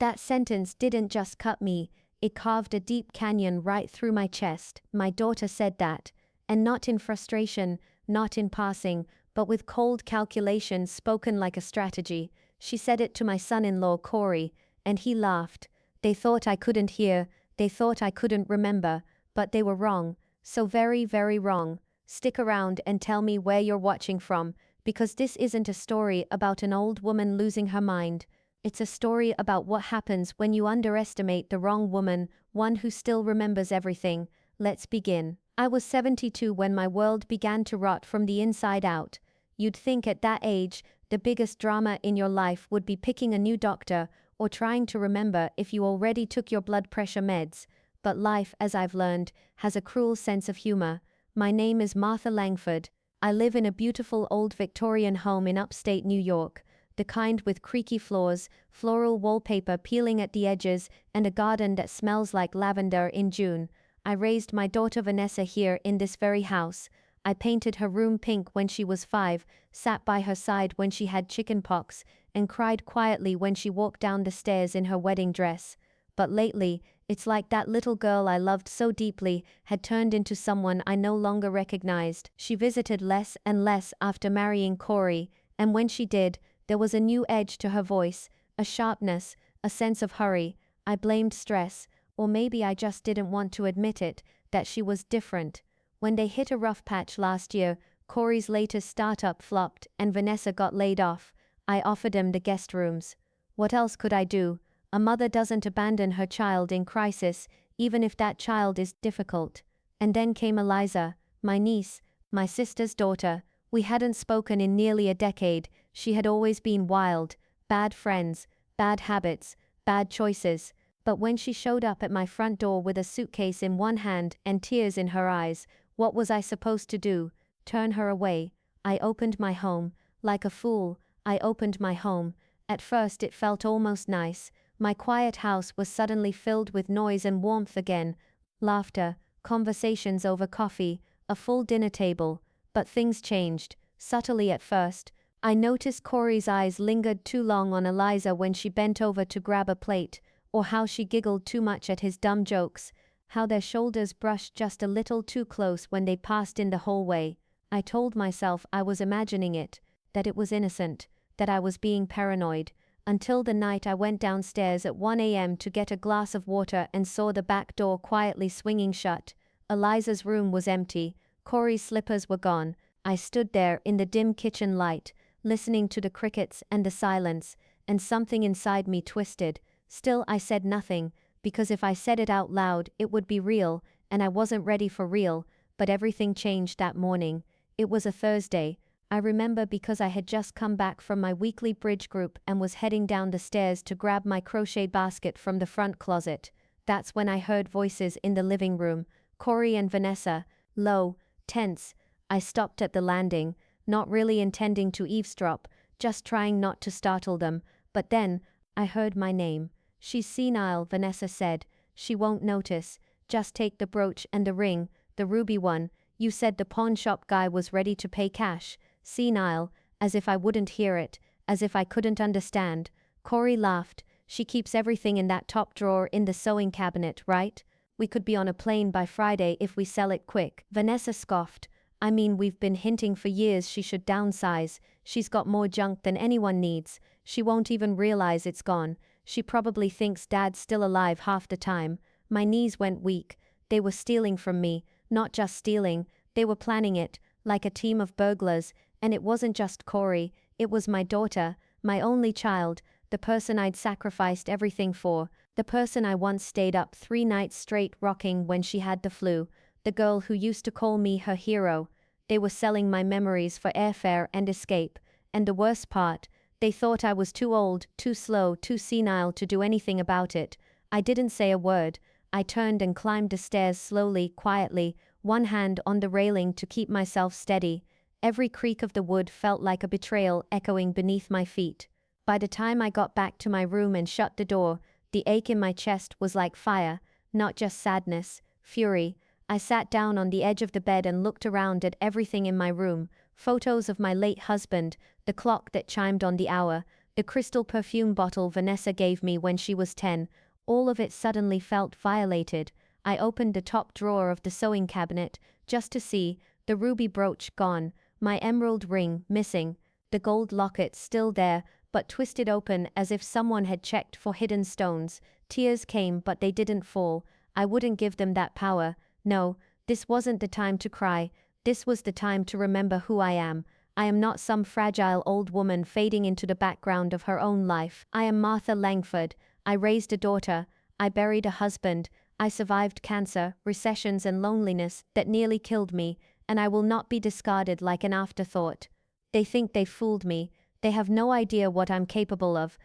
That sentence didn't just cut me, it carved a deep canyon right through my chest. My daughter said that. And not in frustration, not in passing, but with cold calculation spoken like a strategy. She said it to my son-in-law Corey, and he laughed. They thought I couldn't hear, they thought I couldn't remember, but they were wrong. So very, very wrong. Stick around and tell me where you're watching from, because this isn't a story about an old woman losing her mind. It's a story about what happens when you underestimate the wrong woman, one who still remembers everything. Let's begin. I was 72 when my world began to rot from the inside out. You'd think at that age, the biggest drama in your life would be picking a new doctor or trying to remember if you already took your blood pressure meds. But life, as I've learned, has a cruel sense of humor. My name is Martha Langford. I live in a beautiful old Victorian home in upstate New York, the kind with creaky floors, floral wallpaper peeling at the edges, and a garden that smells like lavender in June. I raised my daughter Vanessa here in this very house. I painted her room pink when she was 5, sat by her side when she had chicken pox, and cried quietly when she walked down the stairs in her wedding dress. But lately, it's like that little girl I loved so deeply had turned into someone I no longer recognized. She visited less and less after marrying Corey, and when she did, there was a new edge to her voice, a sharpness, a sense of hurry. I blamed stress, or maybe I just didn't want to admit it, that she was different. When they hit a rough patch last year, Corey's latest startup flopped and Vanessa got laid off. I offered him the guest rooms. What else could I do? A mother doesn't abandon her child in crisis, even if that child is difficult. And then came Eliza, my niece, my sister's daughter. We hadn't spoken in nearly a decade. She had always been wild, bad friends, bad habits, bad choices. But when she showed up at my front door with a suitcase in one hand and tears in her eyes, what was I supposed to do? Turn her away? I opened my home. Like a fool, I opened my home. At first it felt almost nice. My quiet house was suddenly filled with noise and warmth again. Laughter, conversations over coffee, a full dinner table. But things changed, subtly at first. I noticed Corey's eyes lingered too long on Eliza when she bent over to grab a plate, or how she giggled too much at his dumb jokes, how their shoulders brushed just a little too close when they passed in the hallway. I told myself I was imagining it, that it was innocent, that I was being paranoid, until the night I went downstairs at 1 a.m. to get a glass of water and saw the back door quietly swinging shut. Eliza's room was empty, Corey's slippers were gone. I stood there in the dim kitchen light, listening to the crickets and the silence, and something inside me twisted. Still I said nothing, because if I said it out loud it would be real, and I wasn't ready for real. But everything changed that morning. It was a Thursday. I remember because I had just come back from my weekly bridge group and was heading down the stairs to grab my crochet basket from the front closet. That's when I heard voices in the living room, Corey and Vanessa, low, tense. I stopped at the landing, not really intending to eavesdrop, just trying not to startle them, but then, I heard my name. She's senile, Vanessa said. She won't notice. Just take the brooch and the ring, the ruby one. You said the pawn shop guy was ready to pay cash. Senile, as if I wouldn't hear it, as if I couldn't understand. Corey laughed. She keeps everything in that top drawer in the sewing cabinet, right? We could be on a plane by Friday if we sell it quick. Vanessa scoffed. I mean, we've been hinting for years she should downsize. She's got more junk than anyone needs. She won't even realize it's gone. She probably thinks Dad's still alive half the time. My knees went weak. They were stealing from me. Not just stealing, they were planning it, like a team of burglars. And it wasn't just Corey, it was my daughter, my only child, the person I'd sacrificed everything for, the person I once stayed up 3 nights straight rocking when she had the flu, the girl who used to call me her hero. They were selling my memories for airfare and escape. And the worst part, they thought I was too old, too slow, too senile to do anything about it. I didn't say a word. I turned and climbed the stairs slowly, quietly, one hand on the railing to keep myself steady. Every creak of the wood felt like a betrayal echoing beneath my feet. By the time I got back to my room and shut the door, the ache in my chest was like fire, not just sadness, fury. I sat down on the edge of the bed and looked around at everything in my room, photos of my late husband, the clock that chimed on the hour, The crystal perfume bottle Vanessa gave me when she was 10, all of it suddenly felt violated. I opened the top drawer of the sewing cabinet, just to see, the ruby brooch gone, my emerald ring missing, the gold locket still there, but twisted open as if someone had checked for hidden stones. Tears came but they didn't fall. I wouldn't give them that power. No, this wasn't the time to cry. This was the time to remember who I am. I am not some fragile old woman fading into the background of her own life. I am Martha Langford. I raised a daughter. I buried a husband. I survived cancer, recessions and loneliness that nearly killed me, and I will not be discarded like an afterthought. They think they've fooled me. They have no idea what I'm capable of.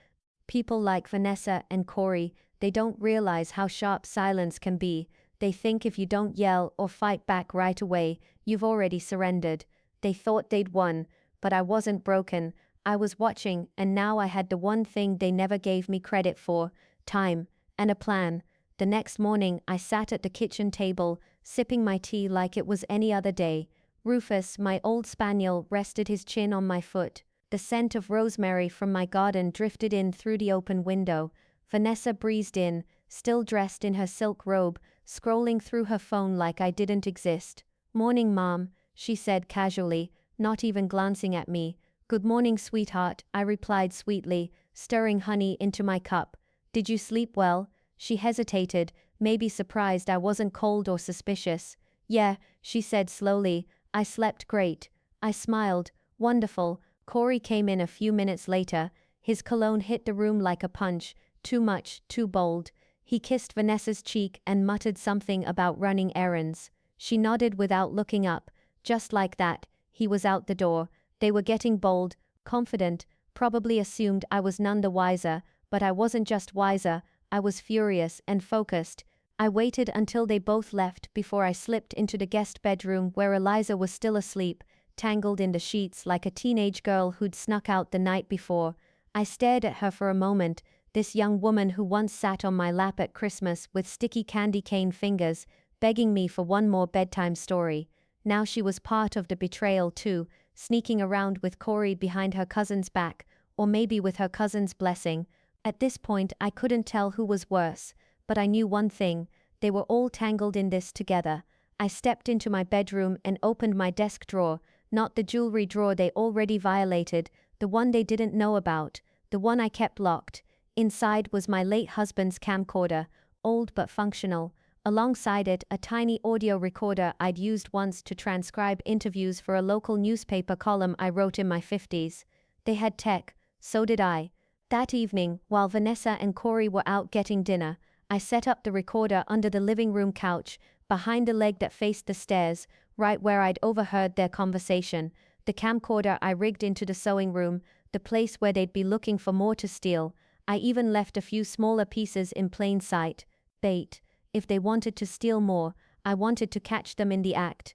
People like Vanessa and Corey, they don't realize how sharp silence can be. They think if you don't yell or fight back right away, you've already surrendered. They thought they'd won, but I wasn't broken. I was watching, and now I had the one thing they never gave me credit for: time and a plan. The next morning, I sat at the kitchen table, sipping my tea like it was any other day. Rufus, my old spaniel, rested his chin on my foot. The scent of rosemary from my garden drifted in through the open window. Vanessa breezed in, still dressed in her silk robe, scrolling through her phone like I didn't exist. "Morning, Mom," she said casually, not even glancing at me. "Good morning, sweetheart," I replied sweetly, stirring honey into my cup. "Did you sleep well?" She hesitated, maybe surprised I wasn't cold or suspicious. "Yeah," she said slowly, "I slept great." I smiled. "Wonderful." Corey came in a few minutes later. His cologne hit the room like a punch. Too much, too bold. He kissed Vanessa's cheek and muttered something about running errands. She nodded without looking up. Just like that, he was out the door. They were getting bold, confident, probably assumed I was none the wiser, but I wasn't just wiser, I was furious and focused. I waited until they both left before I slipped into the guest bedroom where Eliza was still asleep, tangled in the sheets like a teenage girl who'd snuck out the night before. I stared at her for a moment, this young woman who once sat on my lap at Christmas with sticky candy cane fingers, begging me for one more bedtime story. Now she was part of the betrayal too, sneaking around with Corey behind her cousin's back, or maybe with her cousin's blessing. At this point I couldn't tell who was worse, but I knew one thing: they were all tangled in this together. I stepped into my bedroom and opened my desk drawer, not the jewelry drawer they already violated, the one they didn't know about, the one I kept locked. Inside was my late husband's camcorder, old but functional. Alongside it, a tiny audio recorder I'd used once to transcribe interviews for a local newspaper column I wrote in my 50s. They had tech, so did I. That evening, while Vanessa and Corey were out getting dinner, I set up the recorder under the living room couch, behind the leg that faced the stairs, right where I'd overheard their conversation. The camcorder I rigged into the sewing room, the place where they'd be looking for more to steal. I even left a few smaller pieces in plain sight. Bait. If they wanted to steal more, I wanted to catch them in the act.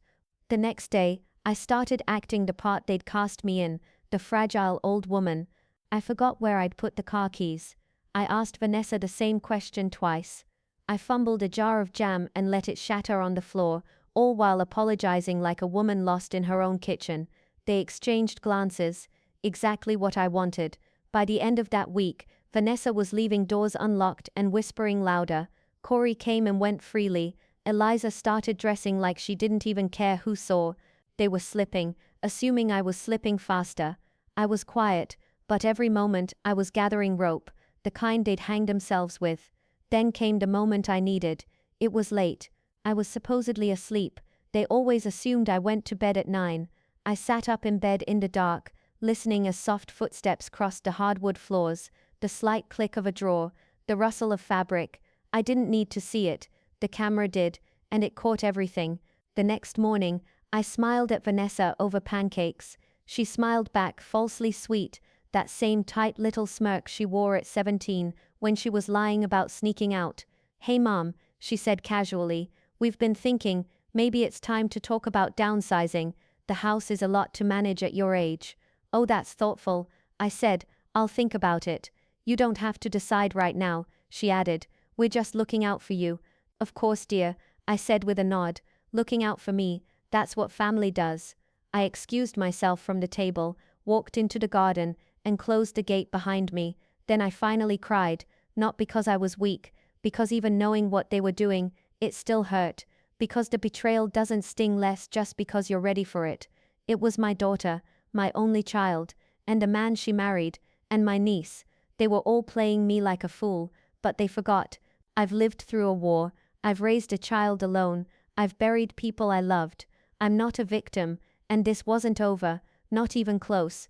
The next day, I started acting the part they'd cast me in, the fragile old woman. I forgot where I'd put the car keys. I asked Vanessa the same question twice. I fumbled a jar of jam and let it shatter on the floor, all while apologizing like a woman lost in her own kitchen. They exchanged glances. Exactly what I wanted. By the end of that week, Vanessa was leaving doors unlocked and whispering louder. Corey came and went freely. Eliza started dressing like she didn't even care who saw. They were slipping, assuming I was slipping faster. I was quiet, but every moment I was gathering rope, the kind they'd hang themselves with. Then came the moment I needed. It was late. I was supposedly asleep. They always assumed I went to bed at 9. I sat up in bed in the dark, listening as soft footsteps crossed the hardwood floors, the slight click of a drawer, the rustle of fabric. I didn't need to see it. The camera did, and it caught everything. The next morning, I smiled at Vanessa over pancakes. She smiled back, falsely sweet, that same tight little smirk she wore at 17 when she was lying about sneaking out. "Hey Mom," she said casually, "we've been thinking, maybe it's time to talk about downsizing. The house is a lot to manage at your age." "Oh, that's thoughtful," I said. "I'll think about it." "You don't have to decide right now," she added. "We're just looking out for you." "Of course, dear," I said with a nod. "Looking out for me, that's what family does." I excused myself from the table, walked into the garden, and closed the gate behind me. Then I finally cried, not because I was weak, because even knowing what they were doing, it still hurt, because the betrayal doesn't sting less just because you're ready for it. It was my daughter, my only child, and the man she married, and my niece. They were all playing me like a fool, but they forgot. I've lived through a war, I've raised a child alone, I've buried people I loved. I'm not a victim, and this wasn't over, not even close.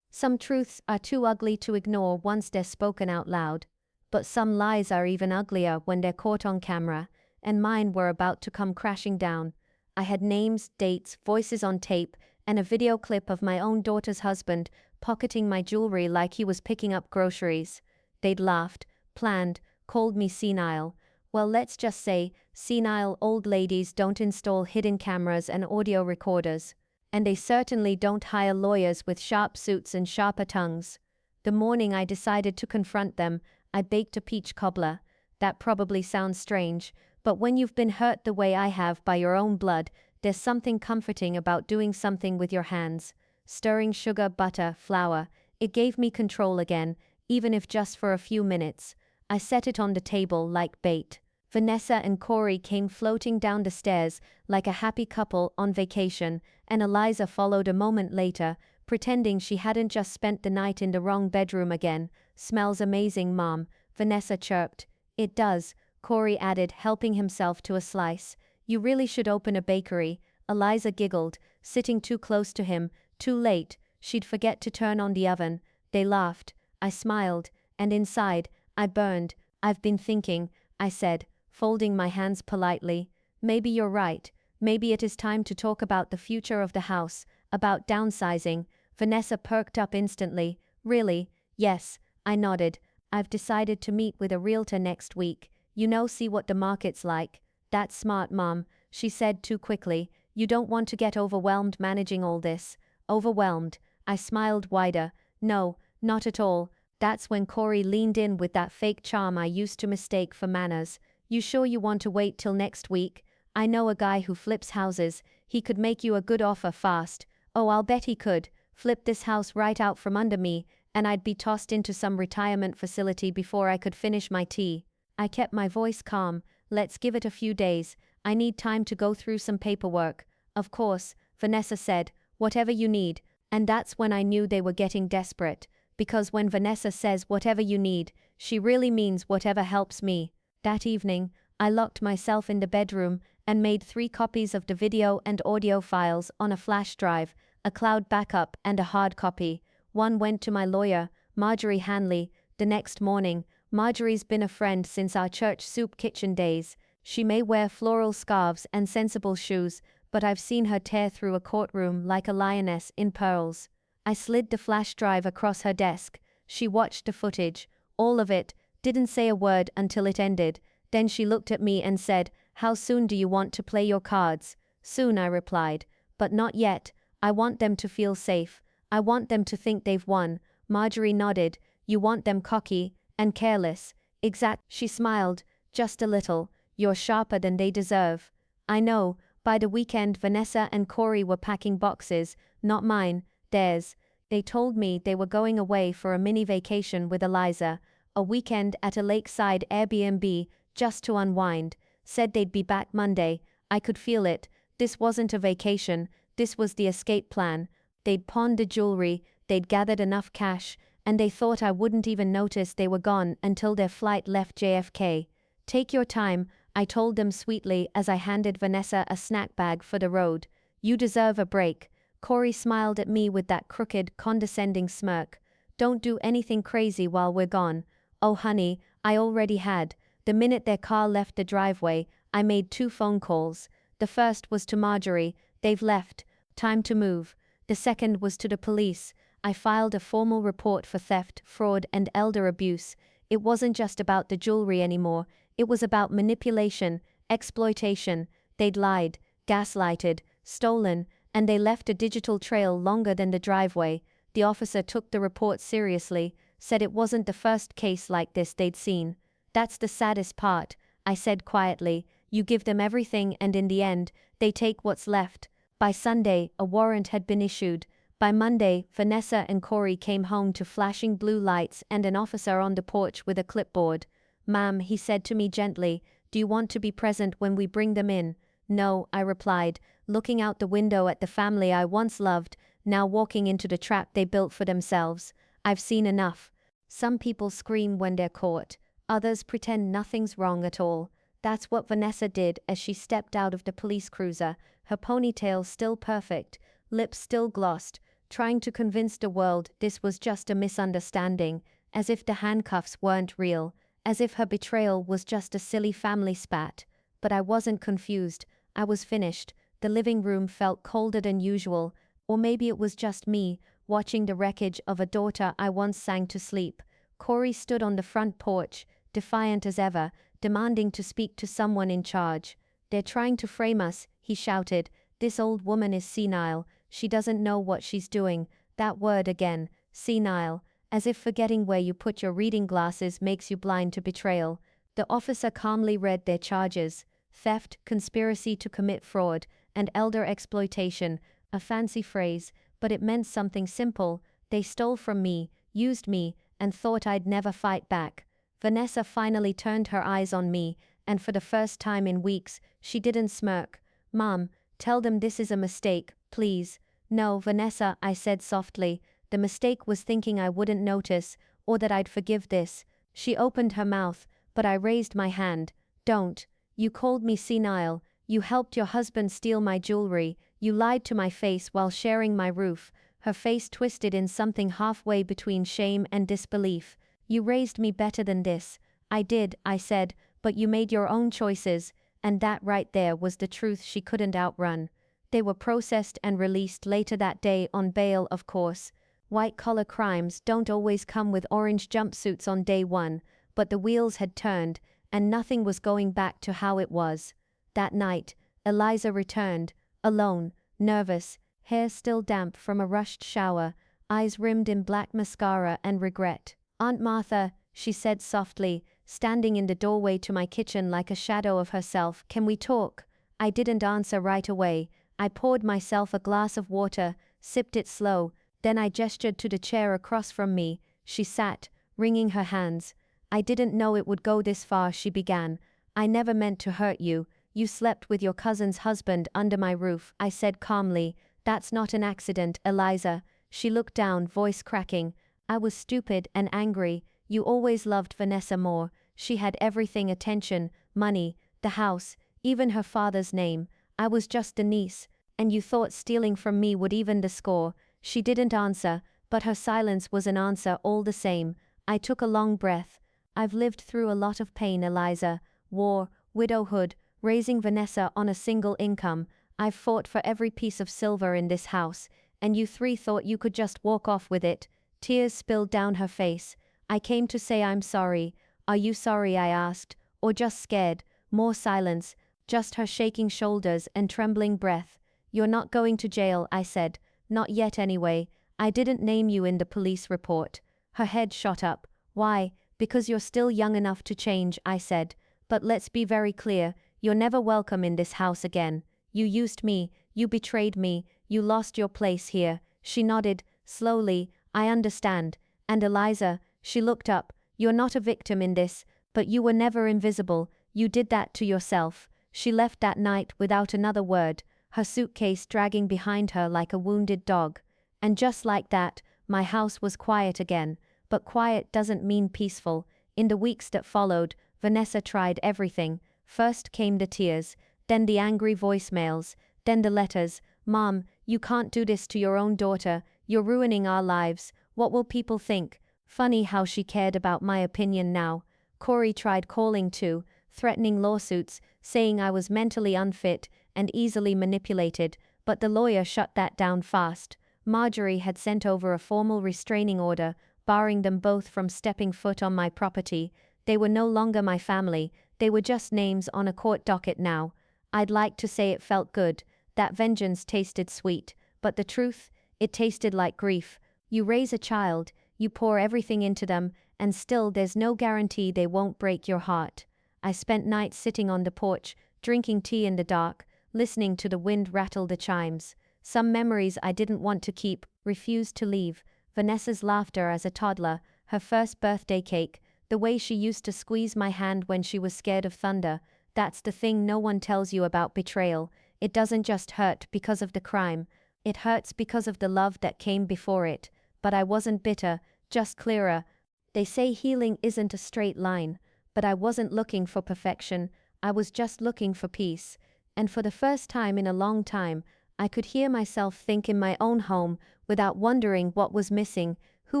Some truths are too ugly to ignore once they're spoken out loud. But some lies are even uglier when they're caught on camera, and mine were about to come crashing down. I had names, dates, voices on tape, and a video clip of my own daughter's husband pocketing my jewelry like he was picking up groceries. They'd laughed, planned, called me senile. Well, let's just say, senile old ladies don't install hidden cameras and audio recorders. And they certainly don't hire lawyers with sharp suits and sharper tongues. The morning I decided to confront them, I baked a peach cobbler. That probably sounds strange, but when you've been hurt the way I have by your own blood, there's something comforting about doing something with your hands. Stirring sugar, butter, flour. It gave me control again, even if just for a few minutes. I set it on the table like bait. Vanessa and Corey came floating down the stairs like a happy couple on vacation, and Eliza followed a moment later, pretending she hadn't just spent the night in the wrong bedroom again. Smells amazing, Mom, Vanessa chirped. It does, Corey added, helping himself to a slice. You really should open a bakery, Eliza giggled, sitting too close to him. Too late, she'd forget to turn on the oven. They laughed. I smiled, and inside, I burned. I've been thinking, I said, folding my hands politely. Maybe you're right. Maybe it is time to talk about the future of the house, about downsizing. Vanessa perked up instantly. Really? Yes, I nodded. I've decided to meet with a realtor next week. You know, see what the market's like. That's smart, Mom, she said too quickly. You don't want to get overwhelmed managing all this. Overwhelmed. I smiled wider. No, not at all. That's when Corey leaned in with that fake charm I used to mistake for manners. You sure you want to wait till next week? I know a guy who flips houses. He could make you a good offer fast. Oh, I'll bet he could. Flip this house right out from under me, and I'd be tossed into some retirement facility before I could finish my tea. I kept my voice calm. Let's give it a few days. I need time to go through some paperwork. Of course, Vanessa said, whatever you need. And that's when I knew they were getting desperate. Because when Vanessa says whatever you need, she really means whatever helps me. That evening, I locked myself in the bedroom and made 3 copies of the video and audio files on a flash drive, a cloud backup and a hard copy. One went to my lawyer, Marjorie Hanley. The next morning, Marjorie's been a friend since our church soup kitchen days. She may wear floral scarves and sensible shoes, but I've seen her tear through a courtroom like a lioness in pearls. I slid the flash drive across her desk. She watched the footage, all of it, didn't say a word until it ended. Then she looked at me and said, "How soon do you want to play your cards?" "Soon," I replied. "But not yet. I want them to feel safe. I want them to think they've won." Marjorie nodded. "You want them cocky and careless." "Exact." She smiled, just a little. "You're sharper than they deserve." I know. By the weekend, Vanessa and Corey were packing boxes, not mine, theirs. They told me they were going away for a mini vacation with Eliza, a weekend at a lakeside Airbnb, just to unwind. Said they'd be back Monday. I could feel it. This wasn't a vacation, this was the escape plan. They'd pawned the jewelry, they'd gathered enough cash, and they thought I wouldn't even notice they were gone until their flight left JFK. "Take your time," I told them sweetly as I handed Vanessa a snack bag for the road. "You deserve a break." Corey smiled at me with that crooked, condescending smirk. "Don't do anything crazy while we're gone." Oh honey, I already had. The minute their car left the driveway, I made 2 phone calls. The first was to Marjorie. "They've left. Time to move." The second was to the police. I filed a formal report for theft, fraud, and elder abuse. It wasn't just about the jewelry anymore. It was about manipulation, exploitation. They'd lied, gaslighted, stolen, and they left a digital trail longer than the driveway. The officer took the report seriously, said it wasn't the first case like this they'd seen. "That's the saddest part," I said quietly. "You give them everything and in the end, they take what's left." By Sunday, a warrant had been issued. By Monday, Vanessa and Corey came home to flashing blue lights and an officer on the porch with a clipboard. "Ma'am," he said to me gently, "do you want to be present when we bring them in?" "No," I replied, looking out the window at the family I once loved, now walking into the trap they built for themselves. "I've seen enough. Some people scream when they're caught. Others pretend nothing's wrong at all." That's what Vanessa did as she stepped out of the police cruiser, her ponytail still perfect, lips still glossed, trying to convince the world this was just a misunderstanding, as if the handcuffs weren't real, as if her betrayal was just a silly family spat. But I wasn't confused. I was finished. The living room felt colder than usual, or maybe it was just me, watching the wreckage of a daughter I once sang to sleep. Corey stood on the front porch, defiant as ever, demanding to speak to someone in charge. "They're trying to frame us," he shouted. "This old woman is senile. She doesn't know what she's doing." That word again, senile, as if forgetting where you put your reading glasses makes you blind to betrayal. The officer calmly read their charges: theft, conspiracy to commit fraud, and elder exploitation. A fancy phrase, but it meant something simple. They stole from me, used me, and thought I'd never fight back. Vanessa finally turned her eyes on me, and for the first time in weeks, she didn't smirk. "Mom, tell them this is a mistake, please." "No, Vanessa," I said softly. "The mistake was thinking I wouldn't notice, or that I'd forgive this." She opened her mouth, but I raised my hand. "Don't. You called me senile. You helped your husband steal my jewelry. You lied to my face while sharing my roof." Her face twisted in something halfway between shame and disbelief. "You raised me better than this." "I did," I said, "but you made your own choices." And that right there was the truth she couldn't outrun. They were processed and released later that day on bail, of course. White-collar crimes don't always come with orange jumpsuits on day one, but the wheels had turned, and nothing was going back to how it was. That night, Eliza returned, alone, nervous, hair still damp from a rushed shower, eyes rimmed in black mascara and regret. "Aunt Martha," she said softly, standing in the doorway to my kitchen like a shadow of herself, "can we talk?" I didn't answer right away. I poured myself a glass of water, sipped it slow, then I gestured to the chair across from me. She sat, wringing her hands. "I didn't know it would go this far," she began. "I never meant to hurt you. You slept with your cousin's husband under my roof," I said calmly. "That's not an accident, Eliza." She looked down, voice cracking. "I was stupid and angry. You always loved Vanessa more. She had everything: attention, money, the house, even her father's name. I was just a niece, and you thought stealing from me would even the score." She didn't answer, but her silence was an answer all the same. I took a long breath. "I've lived through a lot of pain, Eliza. War, widowhood, raising Vanessa on a single income. I've fought for every piece of silver in this house, and you three thought you could just walk off with it." Tears spilled down her face. "I came to say I'm sorry." "Are you sorry?" I asked, "or just scared?" More silence, just her shaking shoulders and trembling breath. "You're not going to jail," I said. "Not yet anyway. I didn't name you in the police report." Her head shot up. "Why?" "Because you're still young enough to change," I said. "But let's be very clear, you're never welcome in this house again. You used me, you betrayed me, you lost your place here." She nodded, slowly. "I understand. And Eliza," she looked up, "you're not a victim in this, but you were never invisible. You did that to yourself." She left that night without another word, her suitcase dragging behind her like a wounded dog. And just like that, my house was quiet again. But quiet doesn't mean peaceful. In the weeks that followed, Vanessa tried everything. First came the tears, then the angry voicemails, then the letters. "Mom, you can't do this to your own daughter. You're ruining our lives. What will people think?" Funny how she cared about my opinion now. Corey tried calling too, threatening lawsuits, saying I was mentally unfit and easily manipulated, but the lawyer shut that down fast. Marjorie had sent over a formal restraining order, barring them both from stepping foot on my property. They were no longer my family, they were just names on a court docket now. I'd like to say it felt good, that vengeance tasted sweet, but the truth? It tasted like grief. You raise a child, you pour everything into them, and still there's no guarantee they won't break your heart. I spent nights sitting on the porch, drinking tea in the dark, listening to the wind rattle the chimes. Some memories I didn't want to keep, refused to leave. Vanessa's laughter as a toddler, her first birthday cake, the way she used to squeeze my hand when she was scared of thunder. That's the thing no one tells you about betrayal. It doesn't just hurt because of the crime. It hurts because of the love that came before it. But I wasn't bitter, just clearer. They say healing isn't a straight line, but I wasn't looking for perfection. I was just looking for peace. And for the first time in a long time, I could hear myself think in my own home, without wondering what was missing, who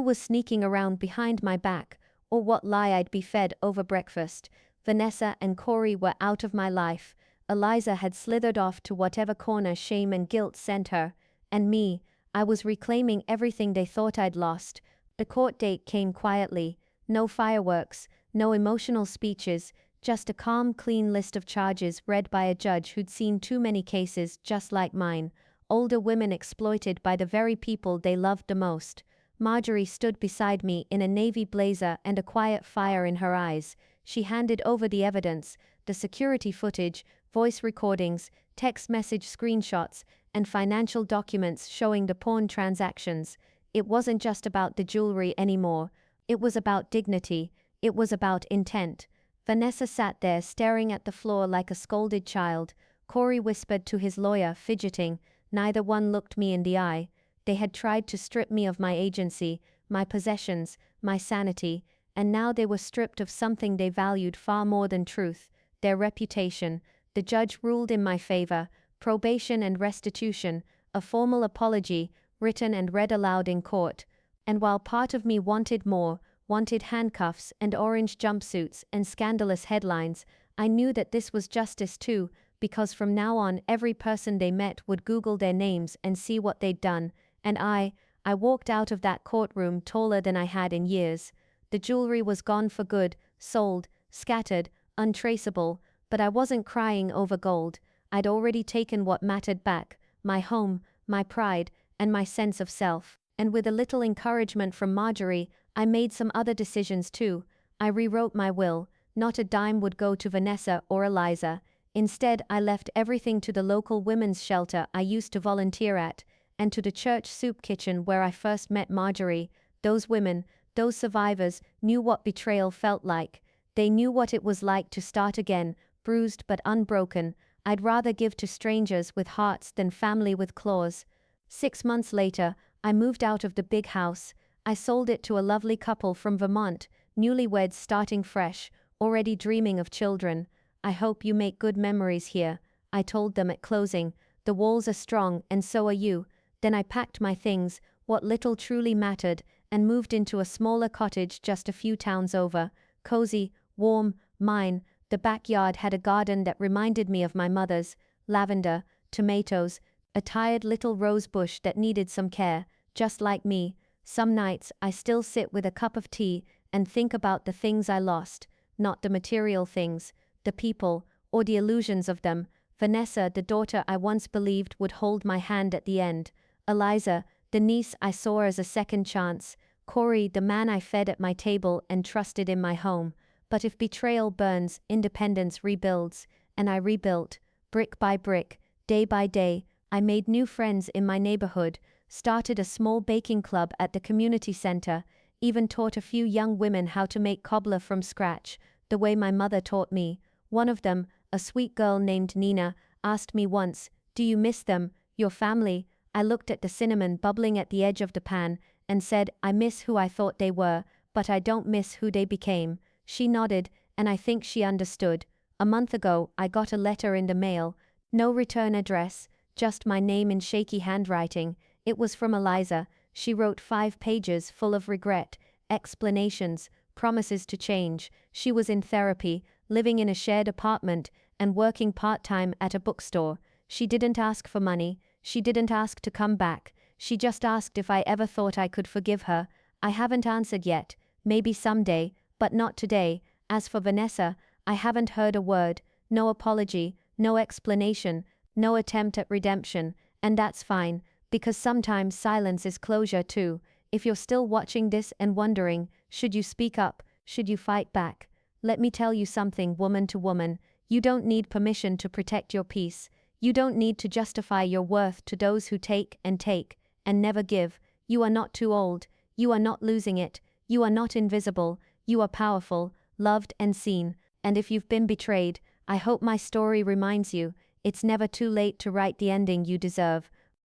was sneaking around behind my back, or what lie I'd be fed over breakfast. Vanessa and Corey were out of my life. Eliza had slithered off to whatever corner shame and guilt sent her. And me, I was reclaiming everything they thought I'd lost. The court date came quietly. No fireworks, no emotional speeches, just a calm, clean list of charges read by a judge who'd seen too many cases just like mine. Older women exploited by the very people they loved the most. Marjorie stood beside me in a navy blazer and a quiet fire in her eyes. She handed over the evidence, the security footage, voice recordings, text message screenshots, and financial documents showing the pawn transactions. It wasn't just about the jewelry anymore. It was about dignity. It was about intent. Vanessa sat there staring at the floor like a scolded child. Corey whispered to his lawyer, fidgeting. Neither one looked me in the eye. They had tried to strip me of my agency, my possessions, my sanity, and now they were stripped of something they valued far more than truth, their reputation. The judge ruled in my favor, probation and restitution, a formal apology, written and read aloud in court. And while part of me wanted more, wanted handcuffs and orange jumpsuits and scandalous headlines, I knew that this was justice too, because from now on every person they met would Google their names and see what they'd done. And I walked out of that courtroom taller than I had in years. The jewelry was gone for good, sold, scattered, untraceable, but I wasn't crying over gold. I'd already taken what mattered back, my home, my pride, and my sense of self. And with a little encouragement from Marjorie, I made some other decisions too. I rewrote my will. Not a dime would go to Vanessa or Eliza. Instead, I left everything to the local women's shelter I used to volunteer at, and to the church soup kitchen where I first met Marjorie. Those women, those survivors, knew what betrayal felt like. They knew what it was like to start again, bruised but unbroken. I'd rather give to strangers with hearts than family with claws. 6 months later, I moved out of the big house. I sold it to a lovely couple from Vermont, newlyweds starting fresh, already dreaming of children. I hope you make good memories here, I told them at closing. The walls are strong and so are you. Then I packed my things, what little truly mattered, and moved into a smaller cottage just a few towns over. Cozy, warm, mine. The backyard had a garden that reminded me of my mother's. Lavender, tomatoes, a tired little rose bush that needed some care, just like me. Some nights I still sit with a cup of tea and think about the things I lost, not the material things, the people, or the illusions of them. Vanessa, the daughter I once believed would hold my hand at the end. Eliza, the niece I saw as a second chance. Corey, the man I fed at my table and trusted in my home. But if betrayal burns, independence rebuilds. And I rebuilt, brick by brick, day by day. I made new friends in my neighborhood, started a small baking club at the community center, even taught a few young women how to make cobbler from scratch, the way my mother taught me. One of them, a sweet girl named Nina, asked me once, "Do you miss them, your family?" I looked at the cinnamon bubbling at the edge of the pan and said, "I miss who I thought they were, but I don't miss who they became." She nodded, and I think she understood. A month ago, I got a letter in the mail. No return address, just my name in shaky handwriting. It was from Eliza. She wrote 5 pages full of regret, explanations, promises to change. She was in therapy, living in a shared apartment, and working part-time at a bookstore. She didn't ask for money. She didn't ask to come back. She just asked if I ever thought I could forgive her. I haven't answered yet. Maybe someday, but not today. As for Vanessa, I haven't heard a word. No apology, no explanation, no attempt at redemption. And that's fine, because sometimes silence is closure too. If you're still watching this and wondering, should you speak up? Should you fight back? Let me tell you something, woman to woman. You don't need permission to protect your peace. You don't need to justify your worth to those who take, and never give. You are not too old, you are not losing it, you are not invisible, you are powerful, loved and seen. And if you've been betrayed, I hope my story reminds you, it's never too late to write the ending you deserve.